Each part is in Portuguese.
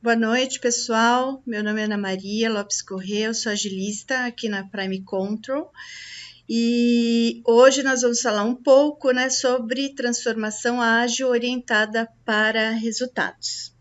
Boa noite, pessoal. Meu nome é Ana Maria Lopes Corrêa, eu sou agilista aqui na Prime Control e hoje nós vamos falar um pouco, sobre transformação ágil orientada para resultados.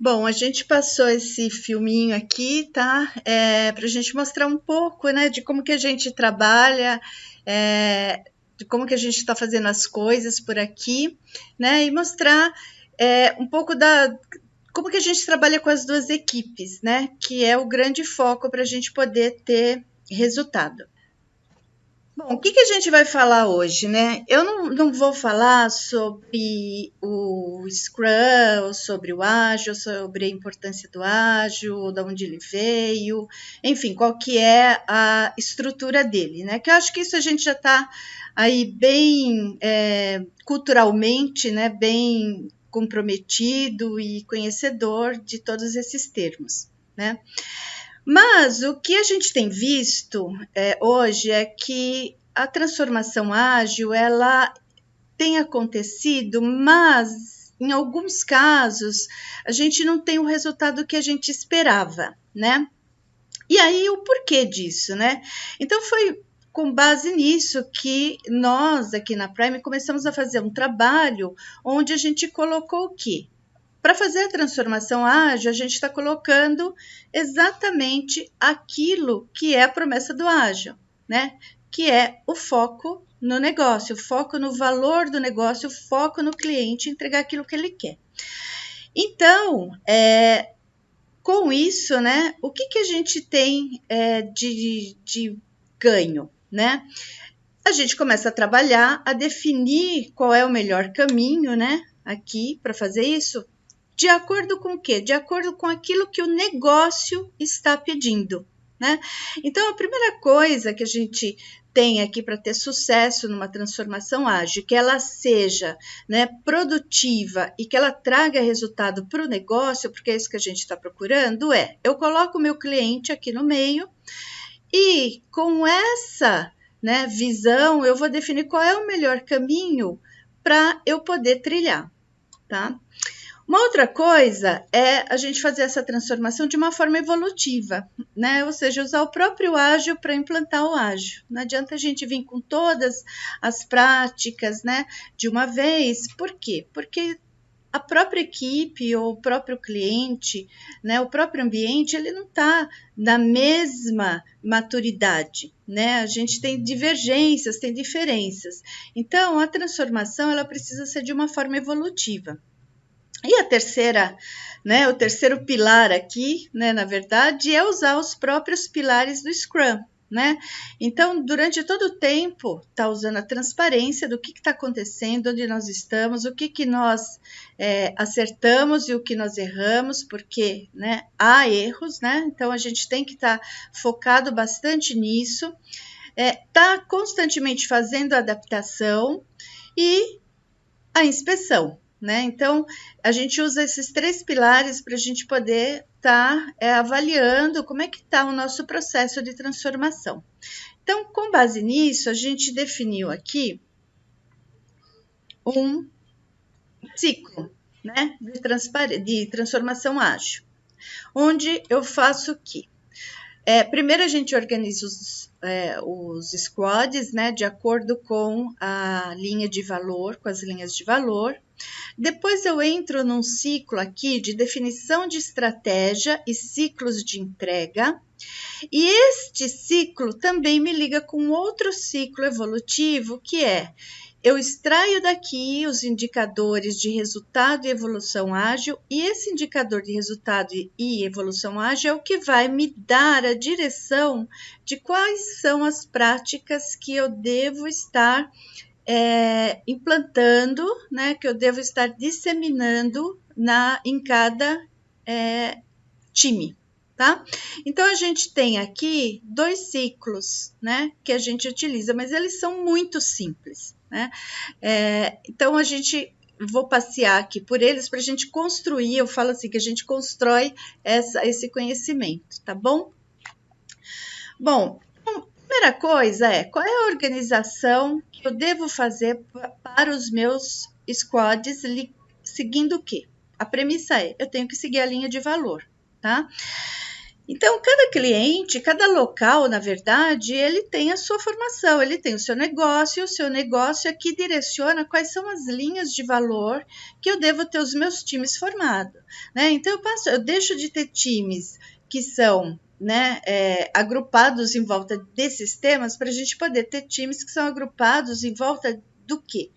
Bom, a gente passou esse filminho aqui, tá? Para a gente mostrar um pouco, de como que a gente trabalha, de como que a gente está fazendo as coisas por aqui, e mostrar um pouco como que a gente trabalha com as duas equipes, que é o grande foco para a gente poder ter resultado. Bom, o que a gente vai falar hoje, Eu não vou falar sobre o Scrum, sobre o Ágil, sobre a importância do Ágil, de onde ele veio, enfim, qual que é a estrutura dele, Que eu acho que isso a gente já está aí bem culturalmente, bem comprometido e conhecedor de todos esses termos, Mas o que a gente tem visto hoje é que a transformação ágil ela tem acontecido, mas em alguns casos a gente não tem o resultado que a gente esperava, E aí o porquê disso, Então foi com base nisso que nós aqui na Prime começamos a fazer um trabalho onde a gente colocou o quê? Para fazer a transformação ágil, a gente está colocando exatamente aquilo que é a promessa do ágil, Que é o foco no negócio, o foco no valor do negócio, o foco no cliente, entregar aquilo que ele quer. Então, com isso, o que a gente tem de ganho, A gente começa a trabalhar, a definir qual é o melhor caminho, aqui para fazer isso. De acordo com o quê? De acordo com aquilo que o negócio está pedindo, Então, a primeira coisa que a gente tem aqui para ter sucesso numa transformação ágil, que ela seja produtiva e que ela traga resultado para o negócio, porque é isso que a gente está procurando, eu coloco o meu cliente aqui no meio e com essa visão, eu vou definir qual é o melhor caminho para eu poder trilhar, tá? Uma outra coisa é a gente fazer essa transformação de uma forma evolutiva, Ou seja, usar o próprio ágil para implantar o ágil. Não adianta a gente vir com todas as práticas, de uma vez. Por quê? Porque a própria equipe ou o próprio cliente, o próprio ambiente, ele não está na mesma maturidade, A gente tem divergências, tem diferenças. Então, a transformação ela precisa ser de uma forma evolutiva. E a terceira, o terceiro pilar aqui, na verdade, é usar os próprios pilares do Scrum, Então, durante todo o tempo, está usando a transparência do que está acontecendo, onde nós estamos, o que nós acertamos e o que nós erramos, porque há erros, Então, a gente tem que estar focado bastante nisso, está constantemente fazendo adaptação e a inspeção, Então, a gente usa esses três pilares para a gente poder estar avaliando como é que está o nosso processo de transformação. Então, com base nisso, a gente definiu aqui um ciclo, de transformação ágil, onde eu faço o quê? Primeiro a gente organiza os squads, de acordo com a linha de valor, com as linhas de valor. Depois eu entro num ciclo aqui de definição de estratégia e ciclos de entrega. E este ciclo também me liga com outro ciclo evolutivo, que é: eu extraio daqui os indicadores de resultado e evolução ágil, e esse indicador de resultado e evolução ágil é o que vai me dar a direção de quais são as práticas que eu devo estar implantando, né, que eu devo estar disseminando em cada time. Tá? Então, a gente tem aqui 2 ciclos, né, que a gente utiliza, mas eles são muito simples, né? Então, vou passear aqui por eles para a gente construir, eu falo assim, que a gente constrói esse conhecimento, tá bom? Bom, a primeira coisa qual é a organização que eu devo fazer para os meus squads, seguindo o quê? A premissa eu tenho que seguir a linha de valor, tá? Então, cada cliente, cada local, na verdade, ele tem a sua formação, ele tem o seu negócio, e o seu negócio aqui direciona quais são as linhas de valor que eu devo ter os meus times formados, né? Então, eu deixo de ter times que são, né, agrupados em volta desses temas, para a gente poder ter times que são agrupados em volta do quê?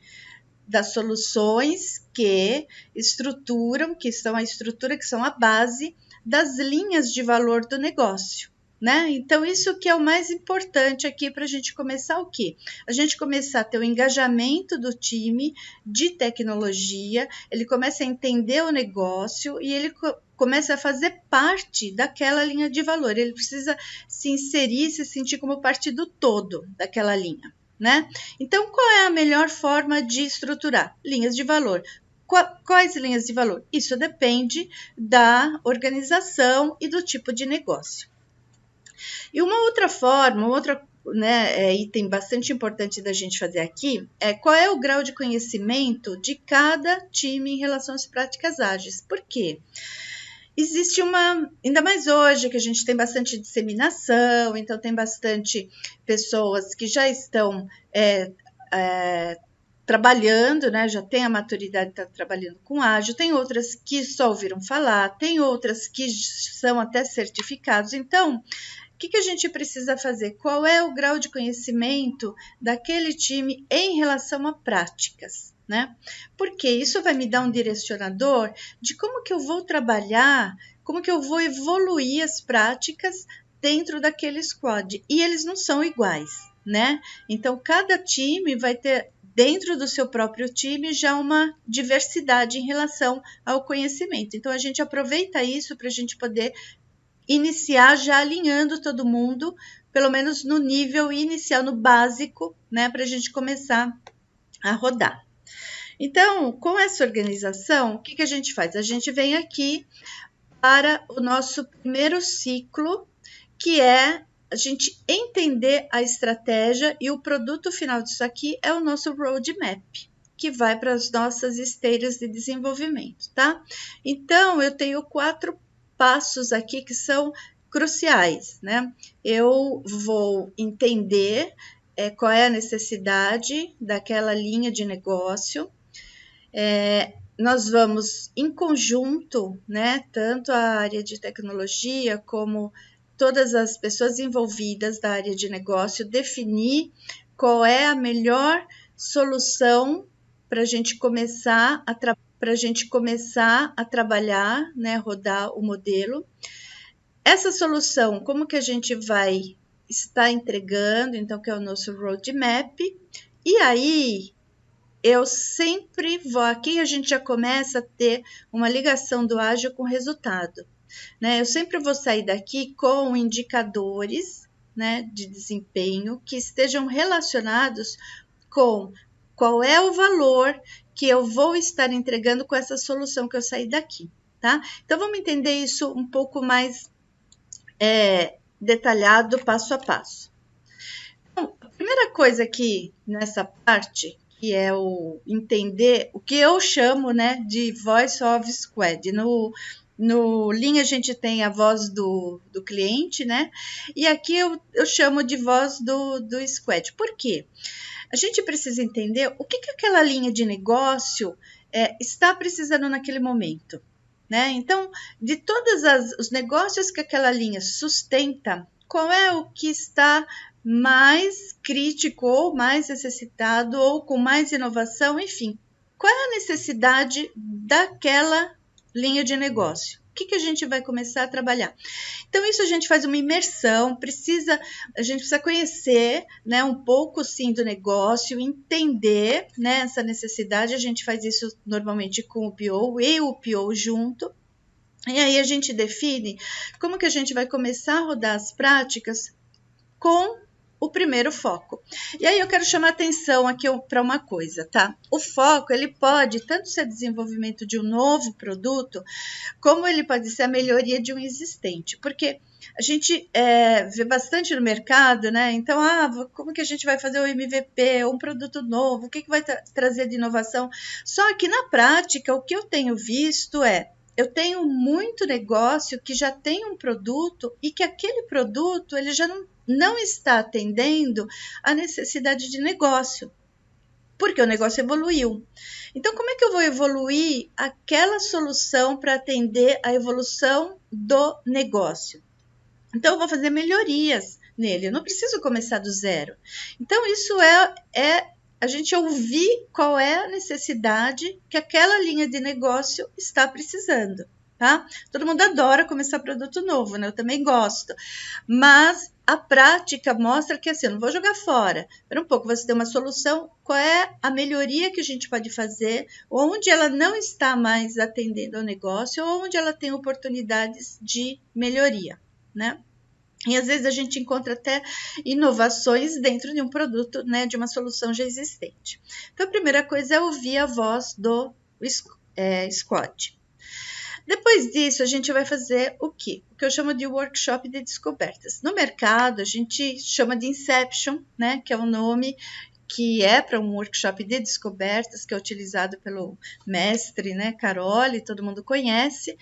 Das soluções que estruturam, que são a estrutura, que são a base das linhas de valor do negócio, né? Então, isso que é o mais importante aqui para a gente começar o quê? A gente começar a ter o engajamento do time de tecnologia, ele começa a entender o negócio e ele começa a fazer parte daquela linha de valor, ele precisa se inserir, se sentir como parte do todo daquela linha, né? Então, qual é a melhor forma de estruturar? Linhas de valor. Quais linhas de valor? Isso depende da organização e do tipo de negócio. E uma outra forma, item bastante importante da gente fazer aqui é qual é o grau de conhecimento de cada time em relação às práticas ágeis. Por quê? Existe ainda mais hoje que a gente tem bastante disseminação, então tem bastante pessoas que já estão trabalhando, né, já tem a maturidade de estar trabalhando com ágil, tem outras que só ouviram falar, tem outras que são até certificados. Então, o que a gente precisa fazer? Qual é o grau de conhecimento daquele time em relação a práticas, né? Porque isso vai me dar um direcionador de como que eu vou trabalhar, como que eu vou evoluir as práticas dentro daquele squad. E eles não são iguais, né? Então, cada time vai ter dentro do seu próprio time já uma diversidade em relação ao conhecimento. Então, a gente aproveita isso para a gente poder iniciar já alinhando todo mundo, pelo menos no nível inicial, no básico, né, para a gente começar a rodar. Então, com essa organização, o que a gente faz? A gente vem aqui para o nosso primeiro ciclo, que é a gente entender a estratégia, e o produto final disso aqui é o nosso roadmap, que vai para as nossas esteiras de desenvolvimento, tá? Então, eu tenho 4 passos aqui que são cruciais, né? Eu vou entender qual é a necessidade daquela linha de negócio. Nós vamos, em conjunto, né, tanto a área de tecnologia como todas as pessoas envolvidas da área de negócio, definir qual é a melhor solução para a gente começar a trabalhar, né, rodar o modelo. Essa solução, como que a gente vai estar entregando, então, que é o nosso roadmap. E aí, eu sempre vou, aqui a gente já começa a ter uma ligação do ágil com o resultado, né? Eu sempre vou sair daqui com indicadores, né, de desempenho que estejam relacionados com qual é o valor que eu vou estar entregando com essa solução que eu saí daqui, tá? Então, vamos entender isso um pouco mais detalhado, passo a passo. Então, a primeira coisa aqui nessa parte, que é o entender o que eu chamo, né, de Voice of Squad. No Lean a gente tem a voz do cliente, né? E aqui eu chamo de voz do Squad. Por quê? A gente precisa entender o que aquela linha de negócio está precisando naquele momento, né? Então, de todos os negócios que aquela linha sustenta, qual é o que está mais crítico ou mais necessitado ou com mais inovação, enfim, qual é a necessidade daquela linha de negócio? O que a gente vai começar a trabalhar? Então, isso a gente faz uma imersão, a gente precisa conhecer, né, um pouco, sim, do negócio, entender, né, essa necessidade. A gente faz isso normalmente com o PO e o PO junto. E aí a gente define como que a gente vai começar a rodar as práticas com o primeiro foco. E aí eu quero chamar atenção aqui para uma coisa, tá? O foco, ele pode tanto ser desenvolvimento de um novo produto, como ele pode ser a melhoria de um existente, porque a gente vê bastante no mercado, né? Então, como que a gente vai fazer o MVP, um produto novo, o que vai trazer de inovação? Só que na prática, o que eu tenho visto eu tenho muito negócio que já tem um produto e que aquele produto ele já não está atendendo a necessidade de negócio, porque o negócio evoluiu. Então, como é que eu vou evoluir aquela solução para atender a evolução do negócio? Então, eu vou fazer melhorias nele, eu não preciso começar do zero. Então, isso é a gente ouvir qual é a necessidade que aquela linha de negócio está precisando, tá? Todo mundo adora começar produto novo, né? Eu também gosto, mas a prática mostra que assim, eu não vou jogar fora. Espera um pouco, você tem uma solução, qual é a melhoria que a gente pode fazer, onde ela não está mais atendendo ao negócio, ou onde ela tem oportunidades de melhoria, né? E às vezes a gente encontra até inovações dentro de um produto, né, de uma solução já existente. Então, a primeira coisa é ouvir a voz do squad. Depois disso, a gente vai fazer o quê? O que eu chamo de workshop de descobertas. No mercado, a gente chama de Inception, né, que é um nome que é para um workshop de descobertas, que é utilizado pelo mestre, né, Caroli, todo mundo conhece.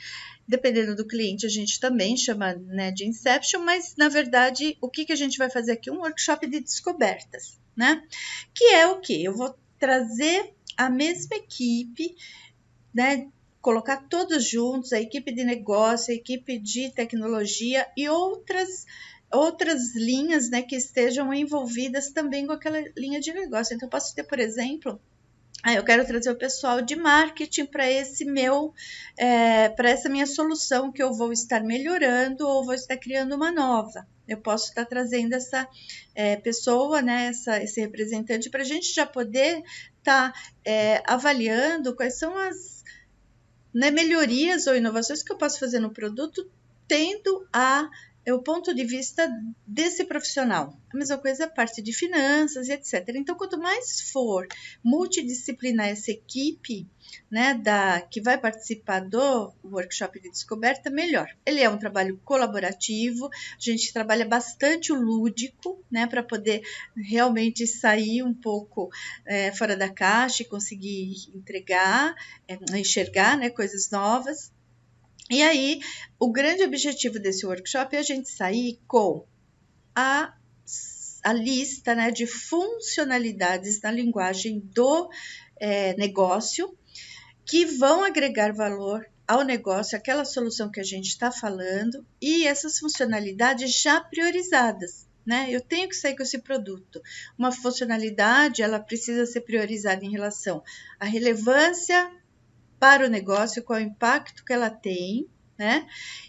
Dependendo do cliente, a gente também chama, né, de Inception, mas, na verdade, o que a gente vai fazer aqui? Um workshop de descobertas, né? Que é o quê? Eu vou trazer a mesma equipe, né, colocar todos juntos, a equipe de negócio, a equipe de tecnologia e outras linhas, né, que estejam envolvidas também com aquela linha de negócio. Então, eu posso ter, por exemplo, eu quero trazer o pessoal de marketing para para essa minha solução que eu vou estar melhorando ou vou estar criando uma nova. Eu posso estar trazendo essa pessoa, né, esse representante, para a gente já poder estar avaliando quais são as, né, melhorias ou inovações que eu posso fazer no produto, tendo o ponto de vista desse profissional. A mesma coisa a parte de finanças, etc. Então, quanto mais for multidisciplinar essa equipe, né, que vai participar do workshop de descoberta, melhor. Ele é um trabalho colaborativo, a gente trabalha bastante o lúdico, né, para poder realmente sair um pouco fora da caixa e conseguir enxergar, né, coisas novas. E aí, o grande objetivo desse workshop é a gente sair com a lista, né, de funcionalidades na linguagem do negócio que vão agregar valor ao negócio, aquela solução que a gente está falando, e essas funcionalidades já priorizadas, né? Eu tenho que sair com esse produto. Uma funcionalidade, ela precisa ser priorizada em relação à relevância para o negócio, qual é o impacto que ela tem, né?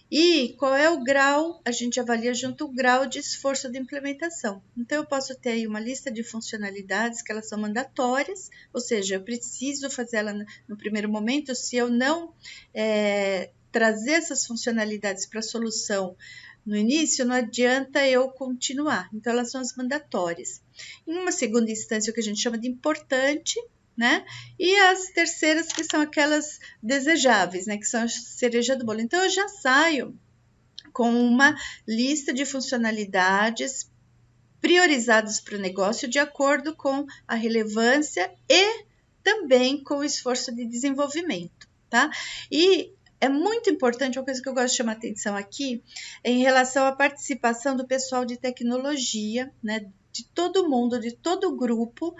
E qual é o grau, a gente avalia junto o grau de esforço de implementação. Então, eu posso ter aí uma lista de funcionalidades que elas são mandatórias, ou seja, eu preciso fazer ela no primeiro momento. Se eu não trazer essas funcionalidades para a solução no início, não adianta eu continuar. Então, elas são as mandatórias. Em uma segunda instância, o que a gente chama de importante, né? E as terceiras, que são aquelas desejáveis, né? Que são a cereja do bolo. Então, eu já saio com uma lista de funcionalidades priorizadas para o negócio de acordo com a relevância e também com o esforço de desenvolvimento, tá? E é muito importante, uma coisa que eu gosto de chamar atenção aqui, é em relação à participação do pessoal de tecnologia, né? De todo mundo, de todo o grupo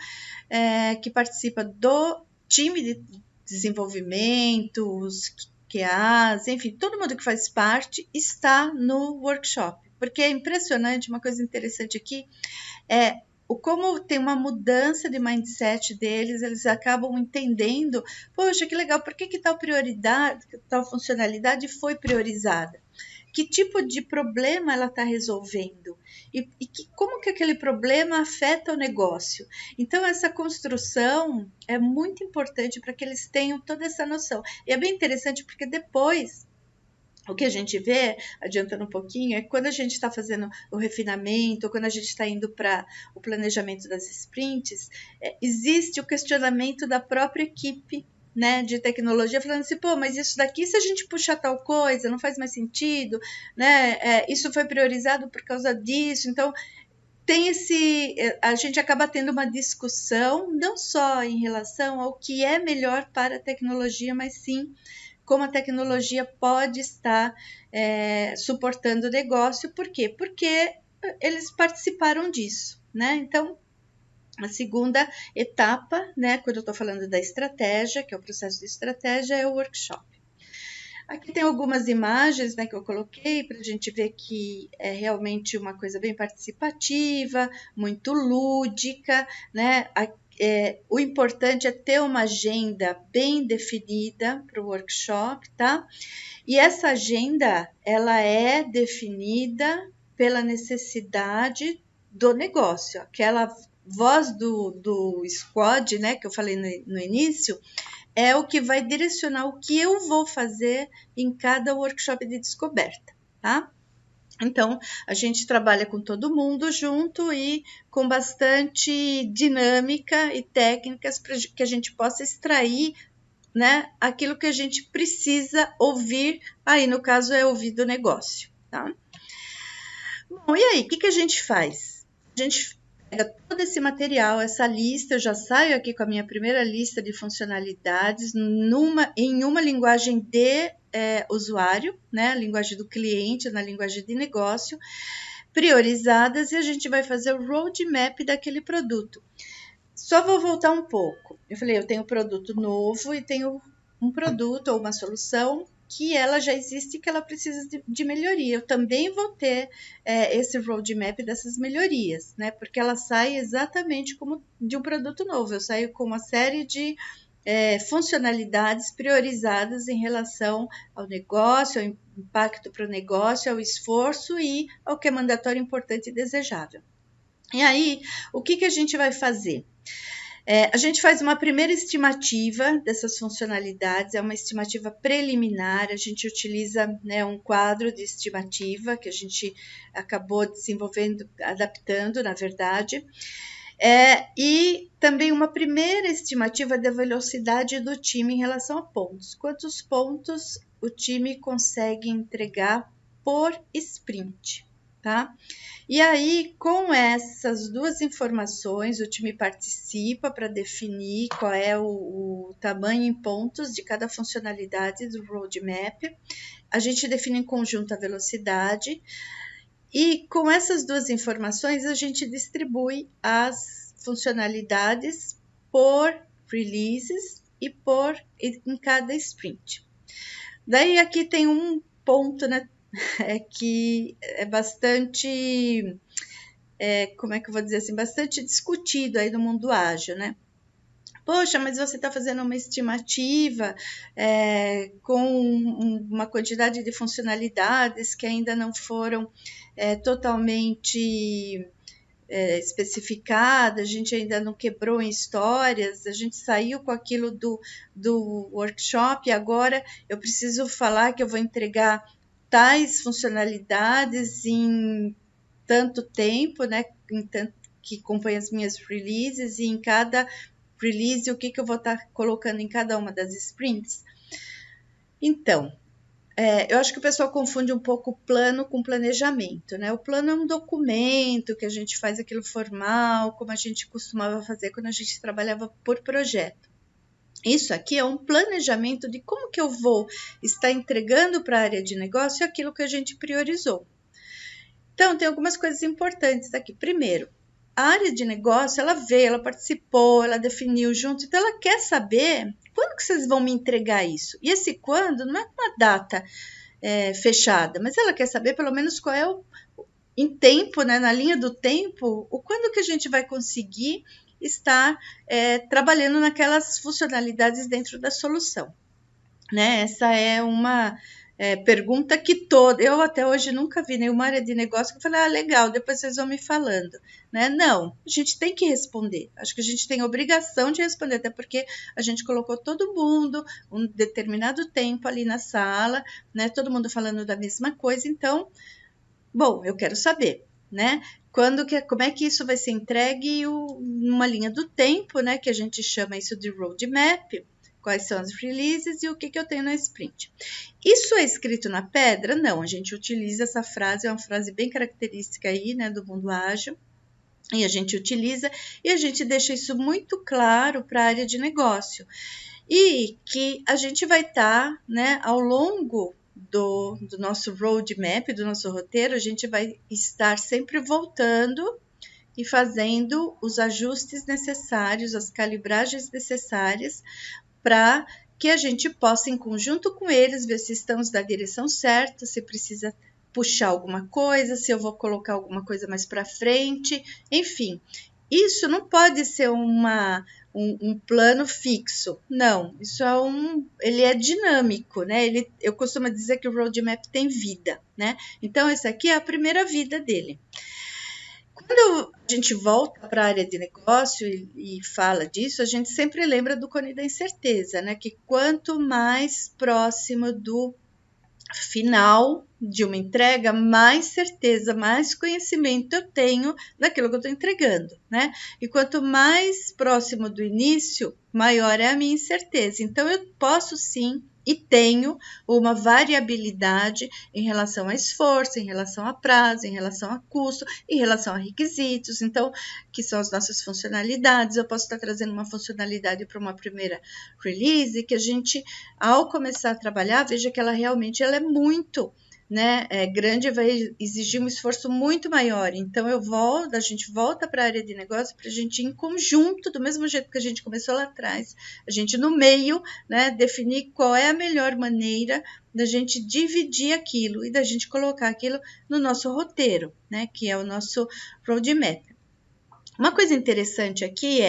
que participa do time desenvolvimento, os QAs, enfim, todo mundo que faz parte está no workshop. Porque é impressionante, uma coisa interessante aqui é como tem uma mudança de mindset deles, eles acabam entendendo, poxa, que legal, por que tal prioridade, tal funcionalidade foi priorizada? Que tipo de problema ela está resolvendo? E como que aquele problema afeta o negócio? Então, essa construção é muito importante para que eles tenham toda essa noção. E é bem interessante porque depois o que a gente vê, adiantando um pouquinho, é quando a gente está fazendo o refinamento, ou quando a gente está indo para o planejamento das sprints, existe o questionamento da própria equipe, né, de tecnologia, falando assim, pô, mas isso daqui, se a gente puxar tal coisa, não faz mais sentido, né, isso foi priorizado por causa disso, então tem a gente acaba tendo uma discussão, não só em relação ao que é melhor para a tecnologia, mas sim como a tecnologia pode estar suportando o negócio. Por quê? Porque eles participaram disso, né? Então, a segunda etapa, né, quando eu estou falando da estratégia, que é o processo de estratégia, é o workshop. Aqui tem algumas imagens, né, que eu coloquei para a gente ver que é realmente uma coisa bem participativa, muito lúdica, né? O importante é ter uma agenda bem definida para o workshop, tá? E essa agenda, ela é definida pela necessidade do negócio, aquela voz do squad, né, que eu falei no início, é o que vai direcionar o que eu vou fazer em cada workshop de descoberta, tá? Então, a gente trabalha com todo mundo junto e com bastante dinâmica e técnicas para que a gente possa extrair, né, aquilo que a gente precisa ouvir, aí no caso é ouvir do negócio, tá? Bom, e aí, o que a gente faz? A gente pega todo esse material, essa lista, eu já saio aqui com a minha primeira lista de funcionalidades em uma linguagem de usuário, né? A linguagem do cliente, na linguagem de negócio, priorizadas, e a gente vai fazer o roadmap daquele produto. Só vou voltar um pouco. Eu falei, eu tenho um produto novo e tenho um produto ou uma solução que ela já existe e que ela precisa de melhoria. Eu também vou ter esse roadmap dessas melhorias, né? Porque ela sai exatamente como de um produto novo. Eu saio com uma série de funcionalidades priorizadas em relação ao negócio, ao impacto para o negócio, ao esforço e ao que é mandatório, importante e desejável. E aí, o que a gente vai fazer? A gente faz uma primeira estimativa dessas funcionalidades, é uma estimativa preliminar, a gente utiliza, né, um quadro de estimativa que a gente acabou desenvolvendo, adaptando, na verdade, e também uma primeira estimativa da velocidade do time em relação a pontos. Quantos pontos o time consegue entregar por sprint, tá? E aí, com essas duas informações, o time participa para definir qual é o tamanho em pontos de cada funcionalidade do roadmap. A gente define em conjunto a velocidade e com essas duas informações a gente distribui as funcionalidades por releases e em cada sprint. Daí aqui tem um ponto, né, que é bastante, como é que eu vou dizer assim, bastante discutido aí no mundo ágil, né? Poxa, mas você está fazendo uma estimativa com uma quantidade de funcionalidades que ainda não foram totalmente especificadas, a gente ainda não quebrou em histórias, a gente saiu com aquilo do workshop e agora eu preciso falar que eu vou entregar tais funcionalidades em tanto tempo, né, que acompanha as minhas releases, e em cada release o que eu vou estar colocando em cada uma das sprints. Então, eu acho que o pessoal confunde um pouco o plano com planejamento, né? O plano é um documento que a gente faz aquilo formal, como a gente costumava fazer quando a gente trabalhava por projeto. Isso aqui é um planejamento de como que eu vou estar entregando para a área de negócio aquilo que a gente priorizou. Então, tem algumas coisas importantes aqui. Primeiro, a área de negócio, ela veio, ela participou, ela definiu junto, então ela quer saber quando que vocês vão me entregar isso. E esse quando não é uma data fechada, mas ela quer saber pelo menos qual é em tempo, né, na linha do tempo, o quando que a gente vai conseguir estar trabalhando naquelas funcionalidades dentro da solução. Né? Essa é uma pergunta que eu até hoje nunca vi nenhuma área de negócio que eu falei, legal, depois vocês vão me falando. Né? Não, a gente tem que responder. Acho que a gente tem a obrigação de responder, até porque a gente colocou todo mundo um determinado tempo ali na sala, né? Todo mundo falando da mesma coisa, então, bom, eu quero saber, né? Como é que isso vai ser entregue numa linha do tempo, né? Que a gente chama isso de roadmap, quais são as releases e o que eu tenho na sprint. Isso é escrito na pedra? Não, a gente utiliza essa frase, é uma frase bem característica aí, né, do mundo ágil, e a gente utiliza e a gente deixa isso muito claro para a área de negócio. E que a gente vai estar, né, ao longo do nosso roadmap, do nosso roteiro, a gente vai estar sempre voltando e fazendo os ajustes necessários, as calibragens necessárias para que a gente possa, em conjunto com eles, ver se estamos na direção certa, se precisa puxar alguma coisa, se eu vou colocar alguma coisa mais para frente, enfim. Isso não pode ser um plano fixo, não. Isso ele é dinâmico, né? Eu costumo dizer que o roadmap tem vida, né? Então, essa aqui é a primeira vida dele. Quando a gente volta para a área de negócio e fala disso, a gente sempre lembra do cone da incerteza, né? Que quanto mais próximo do final de uma entrega, mais certeza, mais conhecimento eu tenho daquilo que eu estou entregando, né? E quanto mais próximo do início, maior é a minha incerteza. Então, eu posso sim e tenho uma variabilidade em relação a esforço, em relação a prazo, em relação a custo, em relação a requisitos, então, que são as nossas funcionalidades. Eu posso estar trazendo uma funcionalidade para uma primeira release, que a gente, ao começar a trabalhar, veja que ela realmente é muito, né, grande, vai exigir um esforço muito maior. Então, a gente volta para a área de negócio para a gente, em conjunto, do mesmo jeito que a gente começou lá atrás, a gente no meio, né, definir qual é a melhor maneira da gente dividir aquilo e da gente colocar aquilo no nosso roteiro, né, que é o nosso roadmap. Uma coisa interessante aqui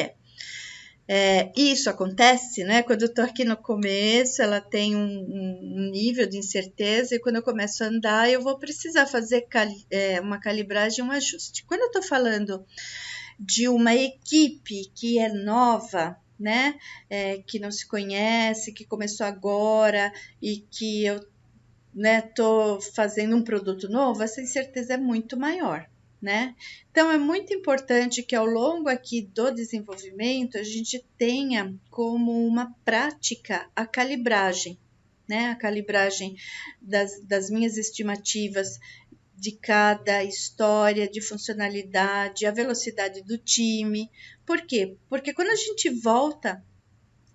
isso acontece, né? Quando eu estou aqui no começo, ela tem um nível de incerteza, e quando eu começo a andar, eu vou precisar fazer uma calibragem, um ajuste. Quando eu estou falando de uma equipe que é nova, né? Que não se conhece, que começou agora e que eu estou fazendo um produto novo, essa incerteza é muito maior. Né? Então, é muito importante que ao longo aqui do desenvolvimento a gente tenha como uma prática a calibragem, né? A calibragem das minhas estimativas de cada história, de funcionalidade, a velocidade do time. Por quê? Porque quando a gente volta,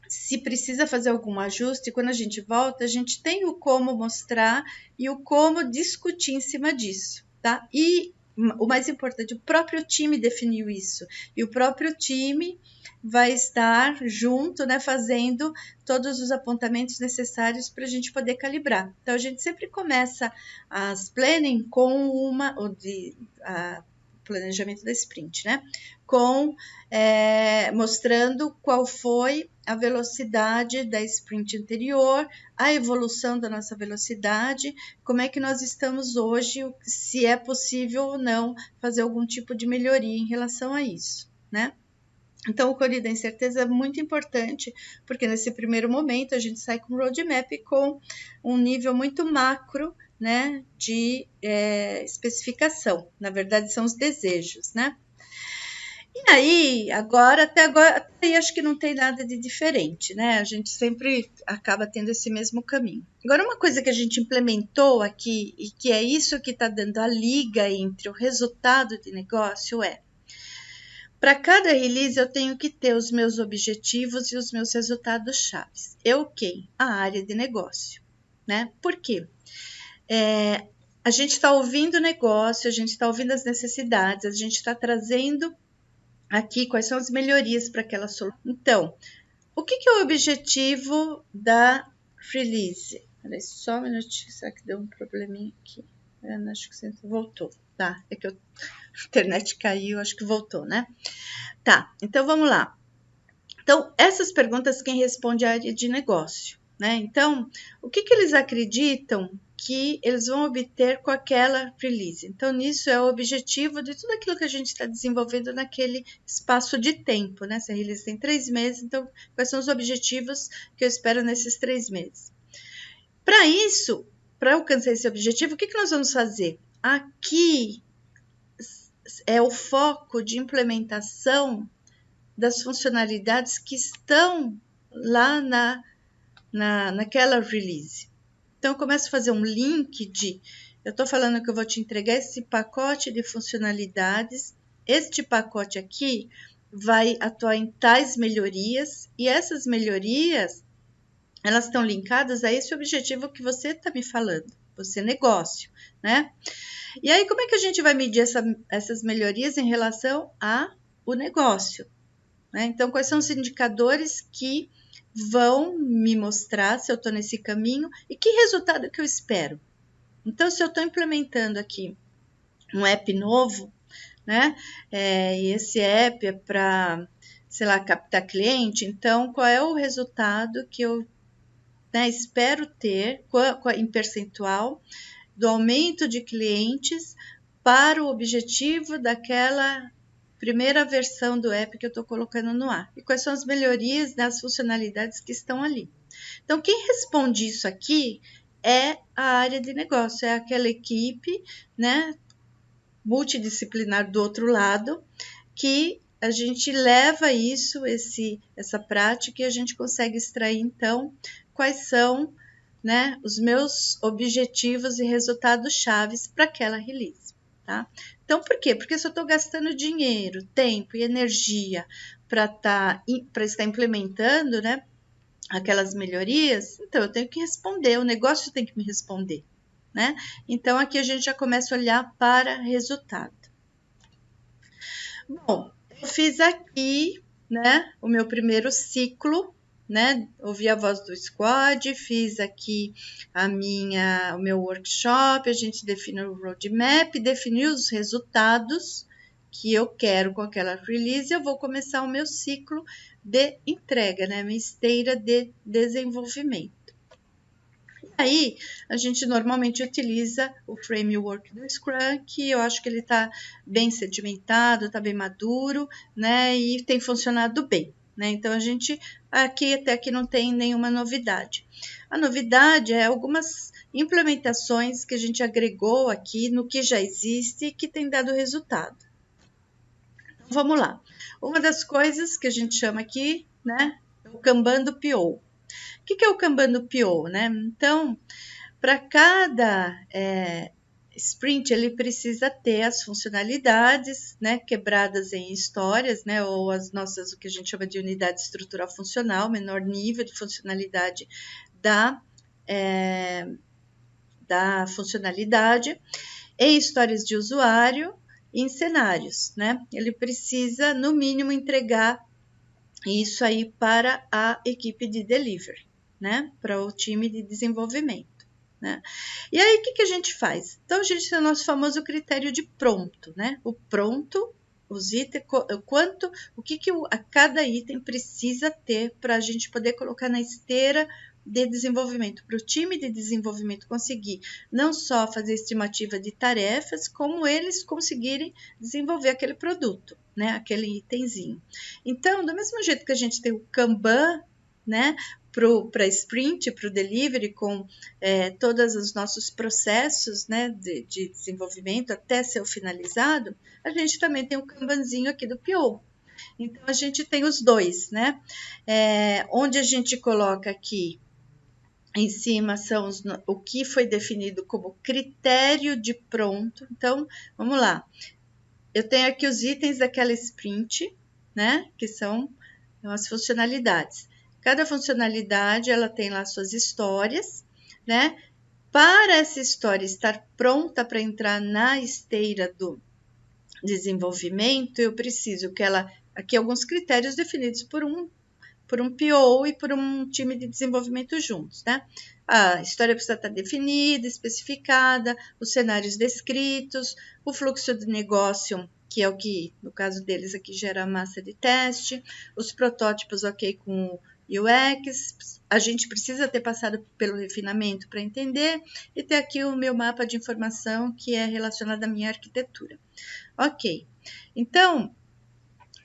se precisa fazer algum ajuste, quando a gente volta, a gente tem o como mostrar e o como discutir em cima disso, tá? E o mais importante, o próprio time definiu isso, e o próprio time vai estar junto, né, fazendo todos os apontamentos necessários para a gente poder calibrar. Então, a gente sempre começa as planning com planejamento da sprint, né, mostrando qual foi a velocidade da sprint anterior, a evolução da nossa velocidade, como é que nós estamos hoje, se é possível ou não fazer algum tipo de melhoria em relação a isso, né? Então, o cone da incerteza é muito importante, porque nesse primeiro momento a gente sai com um roadmap com um nível muito macro, né, de especificação. Na verdade, são os desejos, né? E aí, até agora, acho que não tem nada de diferente, né? A gente sempre acaba tendo esse mesmo caminho. Agora, uma coisa que a gente implementou aqui, e que é isso que está dando a liga entre o resultado de negócio, para cada release eu tenho que ter os meus objetivos e os meus resultados chaves. Quem? A área de negócio, né? Por quê? A gente está ouvindo o negócio, a gente está ouvindo as necessidades, a gente está trazendo aqui quais são as melhorias para aquela solução. Então, o que é o objetivo da release? Peraí, só um minutinho, será que deu um probleminha aqui? Acho que você voltou. Tá, é que a internet caiu, acho que voltou, né? Tá, então vamos lá. Então, essas perguntas quem responde é a área de negócio, né? Então, o que eles acreditam que eles vão obter com aquela release? Então, nisso é o objetivo de tudo aquilo que a gente está desenvolvendo naquele espaço de tempo, né? Se a release tem 3 meses, então, quais são os objetivos que eu espero nesses 3 meses? Para isso, para alcançar esse objetivo, o que nós vamos fazer? Aqui é o foco de implementação das funcionalidades que estão lá naquela release. Então, eu começo a fazer um link de... Eu estou falando que eu vou te entregar esse pacote de funcionalidades. Este pacote aqui vai atuar em tais melhorias. E essas melhorias, elas estão linkadas a esse objetivo que você está me falando. Você negócio, né? E aí, como é que a gente vai medir essas melhorias em relação ao negócio? Né? Então, quais são os indicadores que vão me mostrar se eu estou nesse caminho e que resultado que eu espero? Então, se eu estou implementando aqui um app novo, né? E esse app é para, sei lá, captar cliente, então qual é o resultado que eu, né, espero ter em percentual do aumento de clientes para o objetivo daquela primeira versão do app que eu estou colocando no ar. E quais são as melhorias das funcionalidades que estão ali. Então, quem responde isso aqui é a área de negócio, é aquela equipe, né, multidisciplinar do outro lado, que a gente leva isso, essa prática, e a gente consegue extrair, então, quais são, né, os meus objetivos e resultados chaves para aquela release. Tá? Então, por quê? Porque se eu estou gastando dinheiro, tempo e energia para estar implementando, né, aquelas melhorias, então eu tenho que responder, o negócio tem que me responder, né? Então, aqui a gente já começa a olhar para resultado. Bom, eu fiz aqui, né, o meu primeiro ciclo, né? Ouvi a voz do squad, fiz aqui o meu workshop, a gente definiu o roadmap, definiu os resultados que eu quero com aquela release, eu vou começar o meu ciclo de entrega, né? Minha esteira de desenvolvimento. Aí, a gente normalmente utiliza o framework do Scrum, que eu acho que ele está bem sedimentado, está bem maduro, né? E tem funcionado bem, né? Então, a gente até aqui não tem nenhuma novidade. A novidade é algumas implementações que a gente agregou aqui no que já existe e que tem dado resultado. Então, vamos lá. Uma das coisas que a gente chama aqui, né? É o Kanban do PO. O que é o Kanban do PO, né? Então, para cada sprint, ele precisa ter as funcionalidades, né, quebradas em histórias, né, ou o que a gente chama de unidade estrutural funcional, menor nível de funcionalidade da funcionalidade, em histórias de usuário e em cenários, né? Ele precisa, no mínimo, entregar isso aí para a equipe de delivery, né? Para o time de desenvolvimento, né? E aí, o que a gente faz? Então, a gente tem o nosso famoso critério de pronto, né? O pronto, os itens, o que cada item precisa ter para a gente poder colocar na esteira de desenvolvimento, para o time de desenvolvimento conseguir não só fazer estimativa de tarefas, como eles conseguirem desenvolver aquele produto, né? Aquele itemzinho. Então, do mesmo jeito que a gente tem o Kanban, né? Para sprint, para o delivery, com todos os nossos processos, né, de desenvolvimento até ser finalizado, a gente também tem o Kanbanzinho aqui do PO. Então, a gente tem os dois, né? Onde a gente coloca aqui em cima são o que foi definido como critério de pronto. Então, vamos lá. Eu tenho aqui os itens daquela sprint, né? Que são as funcionalidades. Cada funcionalidade, ela tem lá suas histórias, né? Para essa história estar pronta para entrar na esteira do desenvolvimento, eu preciso que ela aqui alguns critérios definidos por um PO e por um time de desenvolvimento juntos, né? A história precisa estar definida, especificada, os cenários descritos, o fluxo de negócio, que é o que, no caso deles aqui, gera a massa de teste, os protótipos ok com o UX, a gente precisa ter passado pelo refinamento para entender, e ter aqui o meu mapa de informação que é relacionado à minha arquitetura. Ok, então,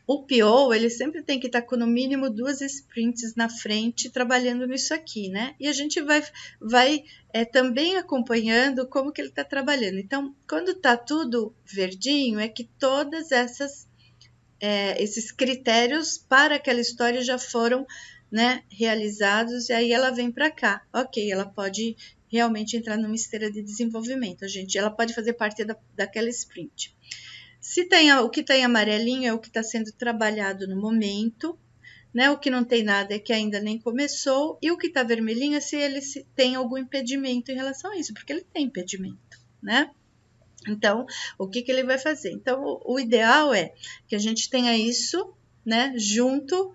o PO, ele sempre tem que estar com no mínimo 2 sprints na frente trabalhando nisso aqui, né? E a gente vai também acompanhando como que ele está trabalhando. Então, quando está tudo verdinho, é que todas esses critérios para aquela história já foram, né, realizados, e aí ela vem para cá. Ok, ela pode realmente entrar numa esteira de desenvolvimento. Ela pode fazer parte daquela sprint. O que tem amarelinho é o que está sendo trabalhado no momento, né? O que não tem nada é que ainda nem começou, e o que está vermelhinho é se ele tem algum impedimento em relação a isso, porque ele tem impedimento, né? Então, o que ele vai fazer? Então, o ideal é que a gente tenha isso, né, junto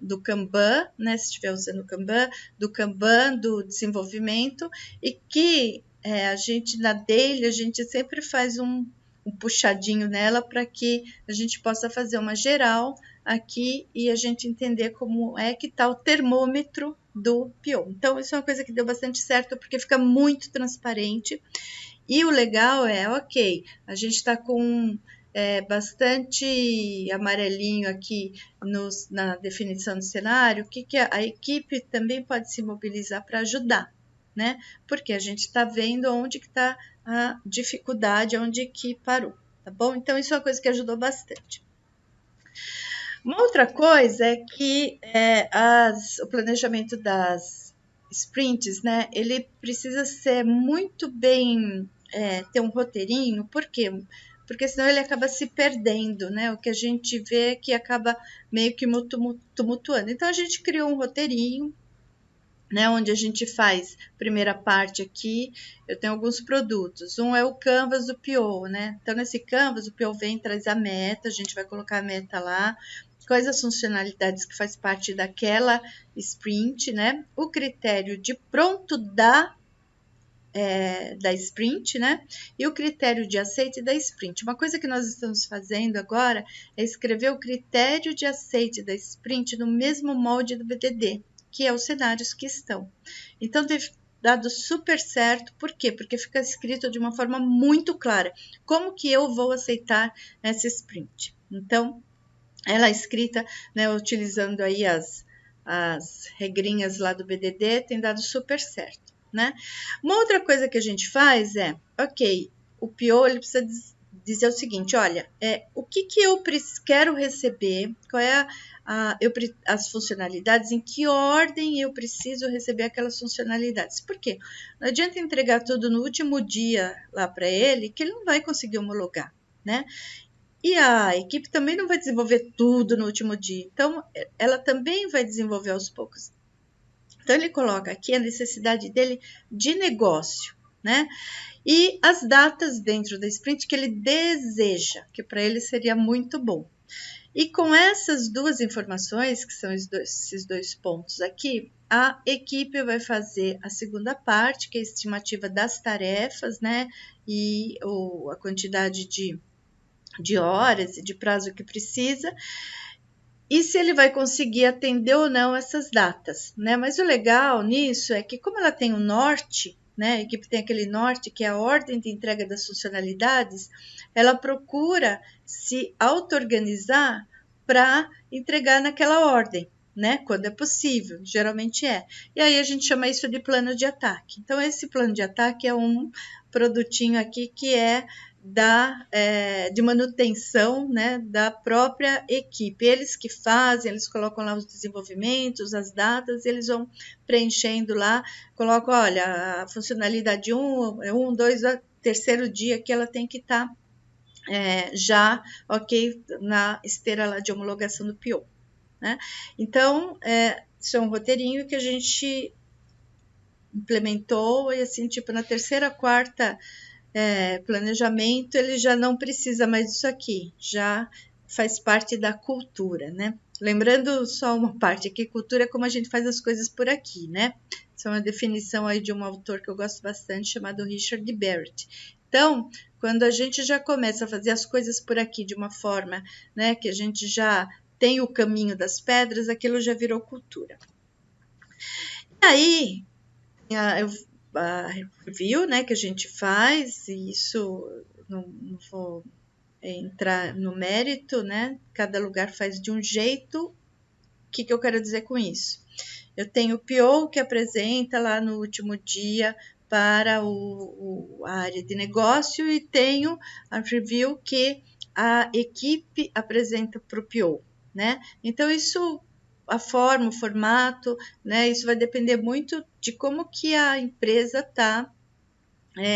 do Kanban, né, se estiver usando o Kanban, do desenvolvimento, e que a gente, na daily, a gente sempre faz um puxadinho nela para que a gente possa fazer uma geral aqui e a gente entender como é que está o termômetro do PO. Então, isso é uma coisa que deu bastante certo, porque fica muito transparente. E o legal é, ok, a gente está com bastante amarelinho aqui na definição do cenário, o que a equipe também pode se mobilizar para ajudar, né? Porque a gente está vendo onde que está a dificuldade, onde que parou, tá bom? Então, isso é uma coisa que ajudou bastante. Uma outra coisa é que o planejamento das sprints, né? Ele precisa ser muito bem, ter um roteirinho, por quê? Porque senão ele acaba se perdendo, né? O que a gente vê é que acaba meio que tumultuando. Então, a gente criou um roteirinho, né, onde a gente faz primeira parte aqui, eu tenho alguns produtos. Um é o Canvas do PO, né? Então, nesse Canvas, o PO vem, traz a meta, a gente vai colocar a meta lá, quais as funcionalidades que faz parte daquela sprint, né? O critério de pronto da sprint, né? E o critério de aceite da sprint. Uma coisa que nós estamos fazendo agora é escrever o critério de aceite da sprint no mesmo molde do BDD, que é os cenários que estão. Então, teve dado super certo. Por quê? Porque fica escrito de uma forma muito clara. Como que eu vou aceitar essa sprint? Então, ela é escrita, né, utilizando aí as regrinhas lá do BDD, tem dado super certo, né? Uma outra coisa que a gente faz é, ok, o PO ele precisa dizer o seguinte, olha, o que eu quero receber, qual é as funcionalidades, em que ordem eu preciso receber aquelas funcionalidades. Por quê? Não adianta entregar tudo no último dia lá para ele, que ele não vai conseguir homologar, né? E a equipe também não vai desenvolver tudo no último dia, então ela também vai desenvolver aos poucos. Então, ele coloca aqui a necessidade dele de negócio, né? E as datas dentro da sprint que ele deseja, que para ele seria muito bom. E com essas duas informações, que são esses dois pontos aqui, a equipe vai fazer a segunda parte, que é a estimativa das tarefas, né? E a quantidade de horas e de prazo que precisa, e se ele vai conseguir atender ou não essas datas, né? Mas o legal nisso é que, como ela tem um norte, né? A equipe tem aquele norte que é a ordem de entrega das funcionalidades, ela procura se auto-organizar para entregar naquela ordem, né? Quando é possível, geralmente é. E aí a gente chama isso de plano de ataque. Então, esse plano de ataque é um produtinho aqui que é de manutenção, né, da própria equipe. Eles que fazem, eles colocam lá os desenvolvimentos, as datas, e eles vão preenchendo lá, colocam, olha, a funcionalidade 1, 2, terceiro dia que ela tem que estar já, ok, na esteira lá de homologação do PO, né? Então, isso é um roteirinho que a gente implementou, e assim, tipo, na terceira, quarta planejamento, ele já não precisa mais disso aqui, já faz parte da cultura, né? Lembrando só uma parte aqui, cultura é como a gente faz as coisas por aqui, né? Isso é uma definição aí de um autor que eu gosto bastante, chamado Richard Barrett. Então, quando a gente já começa a fazer as coisas por aqui de uma forma, né, que a gente já tem o caminho das pedras, aquilo já virou cultura. E aí, a review, né, que a gente faz, e isso não vou entrar no mérito, né? Cada lugar faz de um jeito. O que eu quero dizer com isso? Eu tenho o PO que apresenta lá no último dia para a área de negócio e tenho a review que a equipe apresenta para o PO, né? Então, isso, a forma, o formato, né? Isso vai depender muito de como que a empresa está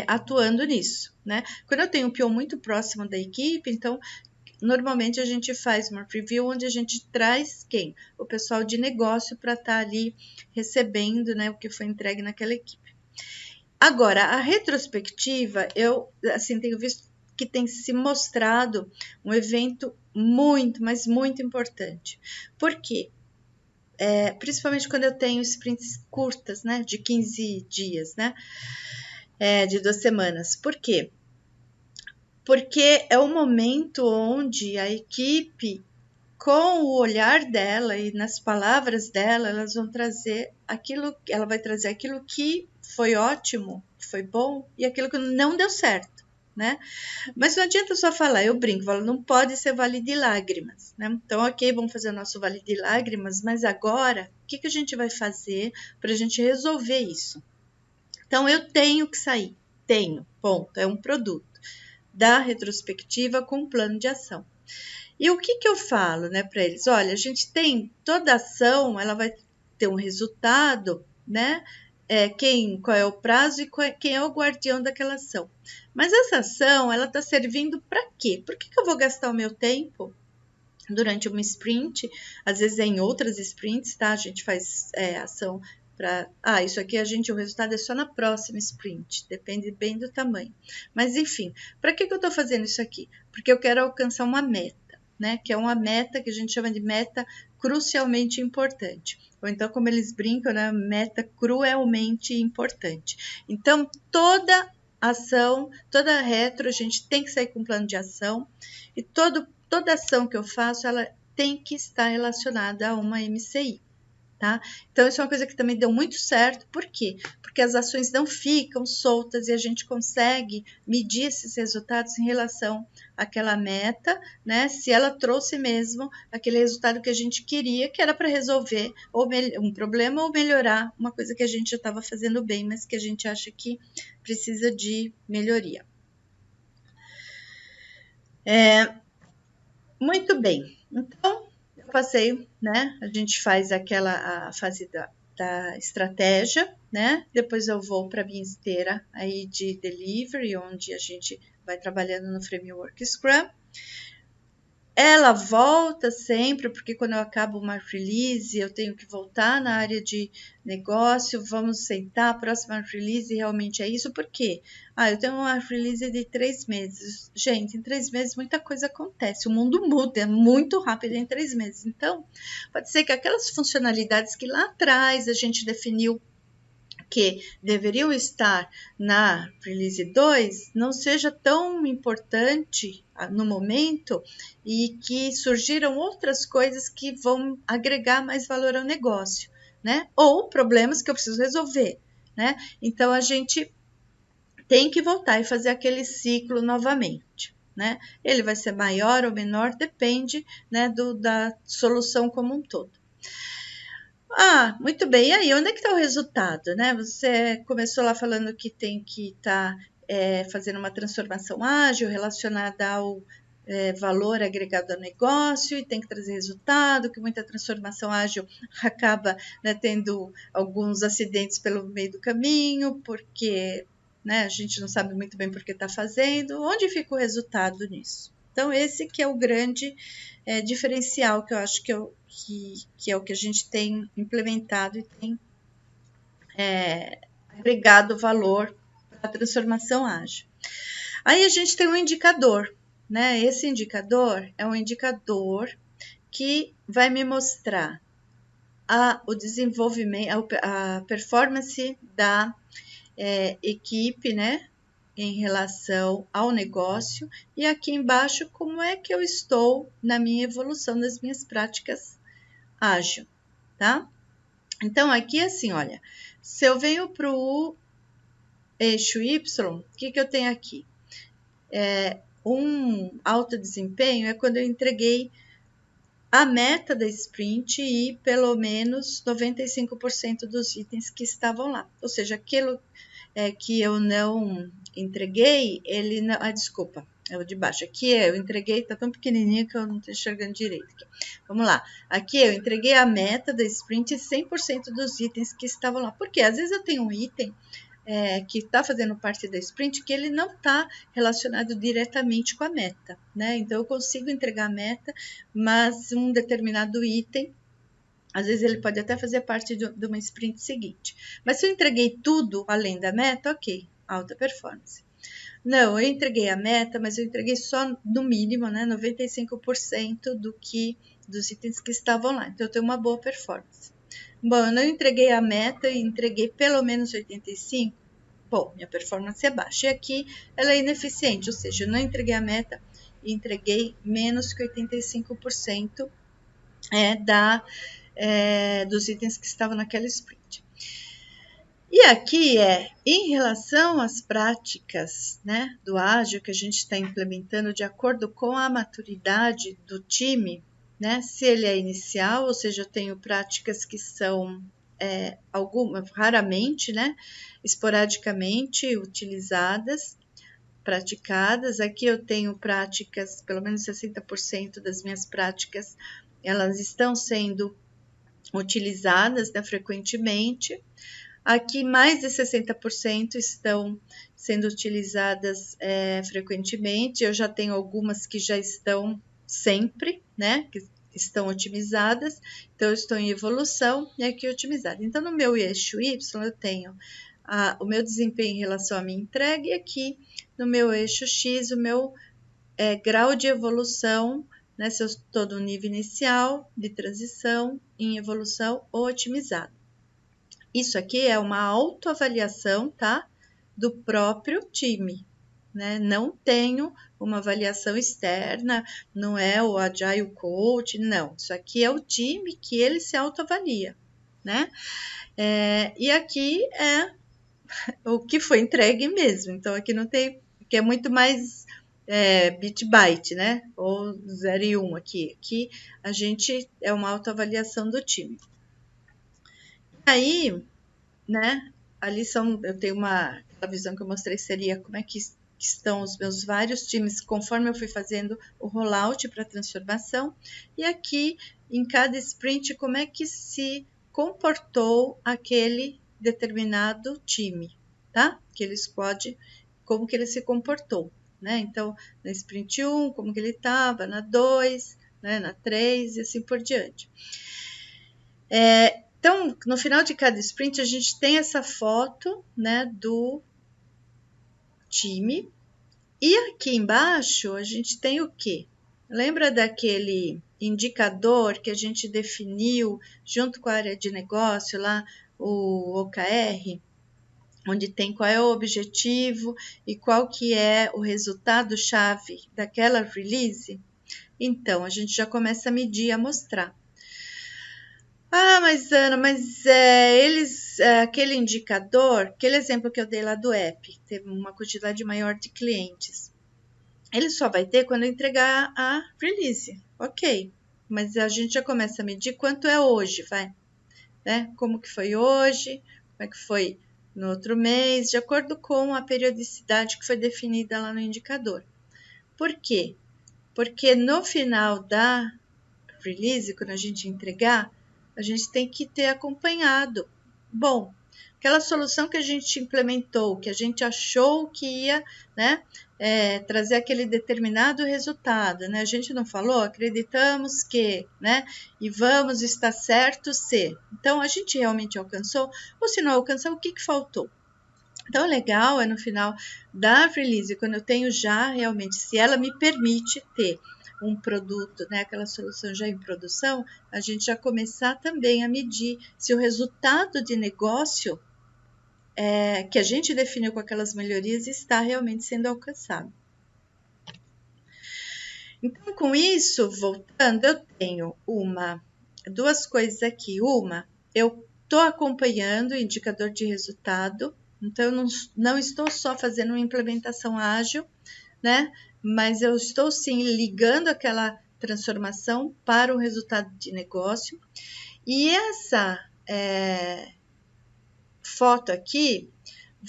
atuando nisso, né? Quando eu tenho um PO muito próximo da equipe, então normalmente a gente faz uma preview onde a gente traz quem? O pessoal de negócio para estar ali recebendo, né, o que foi entregue naquela equipe. Agora, a retrospectiva, eu assim tenho visto que tem se mostrado um evento muito, mas muito importante. Por quê? Principalmente quando eu tenho sprints curtas, né, de 15 dias, né, de 2 semanas. Por quê? Porque é o momento onde a equipe, com o olhar dela e nas palavras dela, ela vai trazer aquilo que foi ótimo, que foi bom, e aquilo que não deu certo, né? Mas não adianta só falar, eu brinco, falo, não pode ser vale de lágrimas, né? Então, ok, vamos fazer o nosso vale de lágrimas, mas agora, o que a gente vai fazer para a gente resolver isso? Então, eu tenho que sair, ponto, é um produto da retrospectiva com plano de ação. E o que eu falo, né, para eles? Olha, a gente tem toda ação, ela vai ter um resultado, né? Qual é o prazo e quem é o guardião daquela ação. Mas essa ação, ela está servindo para quê? Por que eu vou gastar o meu tempo durante uma sprint? Às vezes é em outras sprints, tá? A gente faz ação para... isso aqui o resultado é só na próxima sprint, depende bem do tamanho. Mas, enfim, para que eu estou fazendo isso aqui? Porque eu quero alcançar uma meta, né? Que é uma meta que a gente chama de meta crucialmente importante. Ou então, como eles brincam, né? Meta cruelmente importante. Então, toda ação, toda retro, a gente tem que sair com um plano de ação e toda ação que eu faço, ela tem que estar relacionada a uma MCI. Tá? Então, isso é uma coisa que também deu muito certo. Por quê? Porque as ações não ficam soltas e a gente consegue medir esses resultados em relação àquela meta, né? Se ela trouxe mesmo aquele resultado que a gente queria, que era para resolver um problema ou melhorar uma coisa que a gente já estava fazendo bem, mas que a gente acha que precisa de melhoria. Muito bem. Então, passei, né? A gente faz a fase da estratégia, né? Depois eu vou para a minha esteira aí de delivery, onde a gente vai trabalhando no framework Scrum. Ela volta sempre, porque quando eu acabo uma release, eu tenho que voltar na área de negócio, vamos sentar, a próxima release realmente é isso, por quê? Eu tenho uma release de 3 meses. Gente, em 3 meses muita coisa acontece, o mundo muda muito rápido em 3 meses. Então, pode ser que aquelas funcionalidades que lá atrás a gente definiu que deveriam estar na Release 2 não seja tão importante no momento e que surgiram outras coisas que vão agregar mais valor ao negócio, né? Ou problemas que eu preciso resolver, né? Então, a gente tem que voltar e fazer aquele ciclo novamente, né? Ele vai ser maior ou menor, depende, né, da solução como um todo. Muito bem. E aí, onde é que está o resultado, né? Você começou lá falando que tem que estar fazendo uma transformação ágil relacionada ao valor agregado ao negócio e tem que trazer resultado, que muita transformação ágil acaba, né, tendo alguns acidentes pelo meio do caminho, porque, né, a gente não sabe muito bem por que está fazendo. Onde fica o resultado nisso? Então, esse que é o grande diferencial que eu acho que é o que a gente tem implementado e tem agregado valor à transformação ágil. Aí a gente tem um indicador, né? Esse indicador é um indicador que vai me mostrar o desenvolvimento, a performance da equipe, né? Em relação ao negócio, e aqui embaixo como é que eu estou na minha evolução das minhas práticas ágil, tá? Então aqui assim, olha, se eu venho para o eixo Y, o que eu tenho aqui? Um alto desempenho é quando eu entreguei a meta da sprint e pelo menos 95% dos itens que estavam lá. Ou seja, aquilo que eu não entreguei, ele não... desculpa, é o de baixo. Aqui eu entreguei, tá tão pequenininho que eu não estou enxergando direito. Aqui. Vamos lá. Aqui eu entreguei a meta da sprint e 100% dos itens que estavam lá. Porque às vezes eu tenho um item que está fazendo parte da sprint, que ele não está relacionado diretamente com a meta, né? Então, eu consigo entregar a meta, mas um determinado item, às vezes ele pode até fazer parte de uma sprint seguinte. Mas se eu entreguei tudo além da meta, ok, alta performance. Não, eu entreguei a meta, mas eu entreguei só no mínimo, né, 95% dos itens que estavam lá. Então, eu tenho uma boa performance. Bom, eu não entreguei a meta e entreguei pelo menos 85%. Bom, minha performance é baixa. E aqui ela é ineficiente, ou seja, eu não entreguei a meta e entreguei menos que 85% dos itens que estavam naquela sprint. E aqui em relação às práticas, né, do ágil que a gente está implementando de acordo com a maturidade do time, né, se ele é inicial, ou seja, eu tenho práticas que são raramente, né, esporadicamente utilizadas, praticadas. Aqui eu tenho práticas, pelo menos 60% das minhas práticas, elas estão sendo utilizadas, né, frequentemente. Aqui, mais de 60% estão sendo utilizadas frequentemente. Eu já tenho algumas que já estão sempre, né? Que estão otimizadas. Então, eu estou em evolução e aqui otimizada. Então, no meu eixo Y, eu tenho o meu desempenho em relação à minha entrega. E aqui, no meu eixo X, o meu grau de evolução, né? Se eu estou no nível inicial, de transição, em evolução ou otimizado. Isso aqui é uma autoavaliação, tá? Do próprio time, né? Não tenho uma avaliação externa, não é o Agile Coach, não. Isso aqui é o time que ele se autoavalia, né? E aqui é o que foi entregue mesmo. Então, aqui não tem, que é muito mais bit byte, né? Ou 0 e 1 aqui. Aqui a gente é uma autoavaliação do time. E aí, né? Ali eu tenho a visão que eu mostrei seria como é que estão os meus vários times conforme eu fui fazendo o rollout para transformação. E aqui, em cada sprint, como é que se comportou aquele determinado time, tá? Aquele squad, como que ele se comportou, né? Então, na sprint 1, como que ele estava, na 2, né? Na 3 e assim por diante. Então, no final de cada sprint, a gente tem essa foto, né, do time. E aqui embaixo, a gente tem o quê? Lembra daquele indicador que a gente definiu junto com a área de negócio lá, o OKR? Onde tem qual é o objetivo e qual que é o resultado-chave daquela release? Então, a gente já começa a medir, a mostrar. Mas Ana, aquele indicador, aquele exemplo que eu dei lá do app, teve uma quantidade maior de clientes. Ele só vai ter quando eu entregar a release, ok. Mas a gente já começa a medir quanto é hoje, vai, né? Como que foi hoje, como é que foi no outro mês, de acordo com a periodicidade que foi definida lá no indicador. Por quê? Porque no final da release, quando a gente entregar, a gente tem que ter acompanhado. Bom, aquela solução que a gente implementou, que a gente achou que ia, né, trazer aquele determinado resultado, né? A gente não falou, acreditamos que, né? E vamos estar certo se. Então, a gente realmente alcançou, ou se não alcançou, o que faltou? Então, o legal é no final da release, quando eu tenho já realmente, se ela me permite ter um produto, né, aquela solução já em produção, a gente já começar também a medir se o resultado de negócio que a gente definiu com aquelas melhorias está realmente sendo alcançado. Então, com isso, voltando, eu tenho duas coisas aqui. Uma, eu estou acompanhando o indicador de resultado, então eu não estou só fazendo uma implementação ágil, né? Mas eu estou sim ligando aquela transformação para o resultado de negócio. E essa foto aqui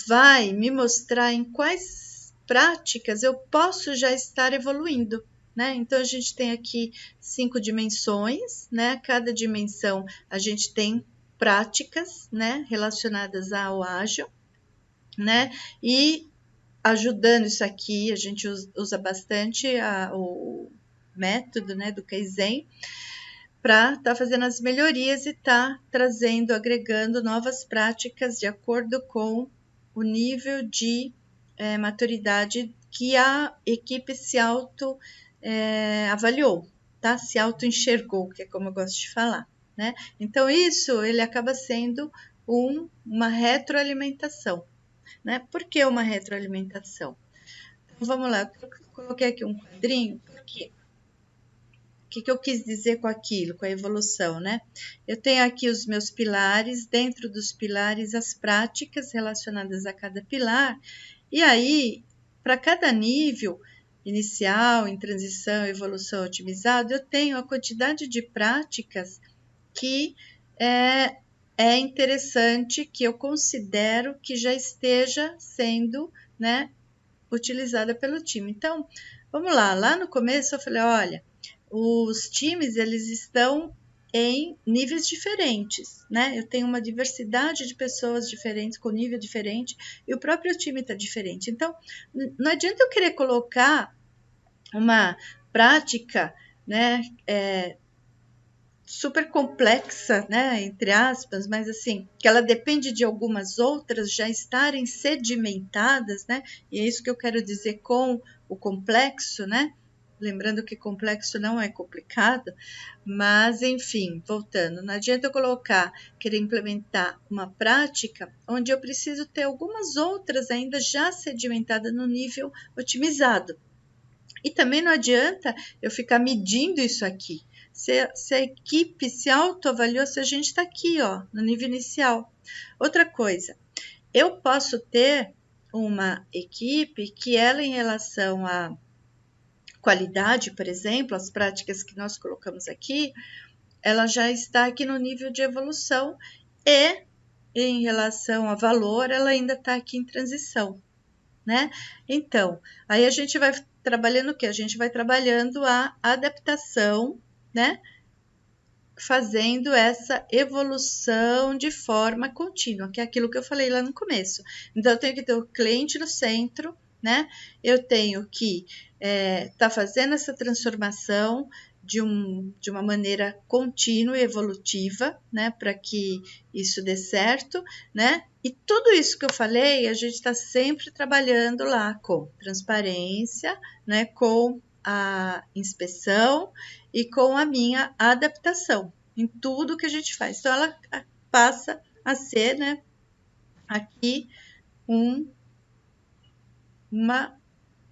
vai me mostrar em quais práticas eu posso já estar evoluindo, né? Então, a gente tem aqui 5 dimensões, né? Cada dimensão a gente tem práticas, né? Relacionadas ao ágil, né? E ajudando isso aqui, a gente usa bastante o método, né? Do Kaizen, para estar fazendo as melhorias e trazendo, agregando novas práticas de acordo com o nível de maturidade que a equipe se avaliou, tá? Se auto-enxergou, que é como eu gosto de falar, né? Então, isso ele acaba sendo uma retroalimentação, né? Por que uma retroalimentação? Então, vamos lá, eu coloquei aqui um quadrinho, porque o que eu quis dizer com aquilo, com a evolução, né? Eu tenho aqui os meus pilares, dentro dos pilares, as práticas relacionadas a cada pilar, e aí, para cada nível, inicial, em transição, evolução, otimizado, eu tenho a quantidade de práticas que é interessante, que eu considero que já esteja sendo, né, utilizada pelo time. Então, vamos lá no começo eu falei, olha, os times, eles estão em níveis diferentes, né? Eu tenho uma diversidade de pessoas diferentes, com nível diferente, e o próprio time está diferente. Então, não adianta eu querer colocar uma prática, né, super complexa, né, entre aspas, mas assim, que ela depende de algumas outras já estarem sedimentadas, né? E é isso que eu quero dizer com o complexo, né? Lembrando que complexo não é complicado, mas enfim, voltando, não adianta eu querer implementar uma prática onde eu preciso ter algumas outras ainda já sedimentadas no nível otimizado. E também não adianta eu ficar medindo isso aqui. Se a equipe se autoavaliou, se a gente está aqui, ó, no nível inicial. Outra coisa, eu posso ter uma equipe que ela, em relação à qualidade, por exemplo, as práticas que nós colocamos aqui, ela já está aqui no nível de evolução e, em relação a valor, ela ainda está aqui em transição, né? Então, aí a gente vai trabalhando o quê? A gente vai trabalhando a adaptação, né? Fazendo essa evolução de forma contínua, que é aquilo que eu falei lá no começo. Então, eu tenho que ter o cliente no centro, né? Eu tenho que estar fazendo essa transformação de uma maneira contínua e evolutiva, né? Para que isso dê certo, né? E tudo isso que eu falei, a gente está sempre trabalhando lá com transparência, né? Com a inspeção e com a minha adaptação em tudo que a gente faz. Então, ela passa a ser, né, aqui uma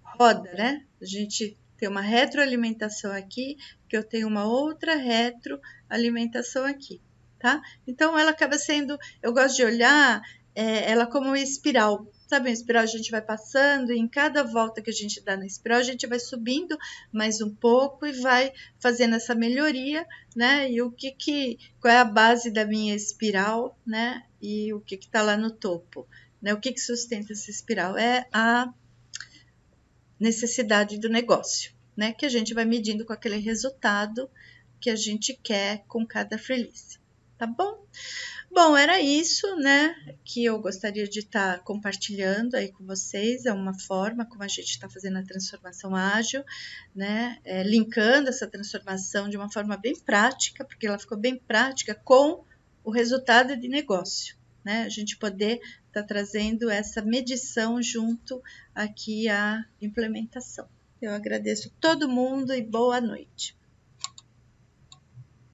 roda, né? A gente tem uma retroalimentação aqui, que eu tenho uma outra retroalimentação aqui, tá? Então, ela acaba sendo, eu gosto de olhar ela como uma espiral. Sabe, a espiral a gente vai passando e em cada volta que a gente dá na espiral, a gente vai subindo mais um pouco e vai fazendo essa melhoria, né? E qual é a base da minha espiral, né? E o que está lá no topo, né? O que sustenta essa espiral? É a necessidade do negócio, né? Que a gente vai medindo com aquele resultado que a gente quer com cada release, tá bom? Bom, era isso, né, que eu gostaria de estar compartilhando aí com vocês. É uma forma como a gente está fazendo a transformação ágil, né, linkando essa transformação de uma forma bem prática, porque ela ficou bem prática com o resultado de negócio, né? A gente poder estar trazendo essa medição junto aqui à implementação. Eu agradeço todo mundo e boa noite.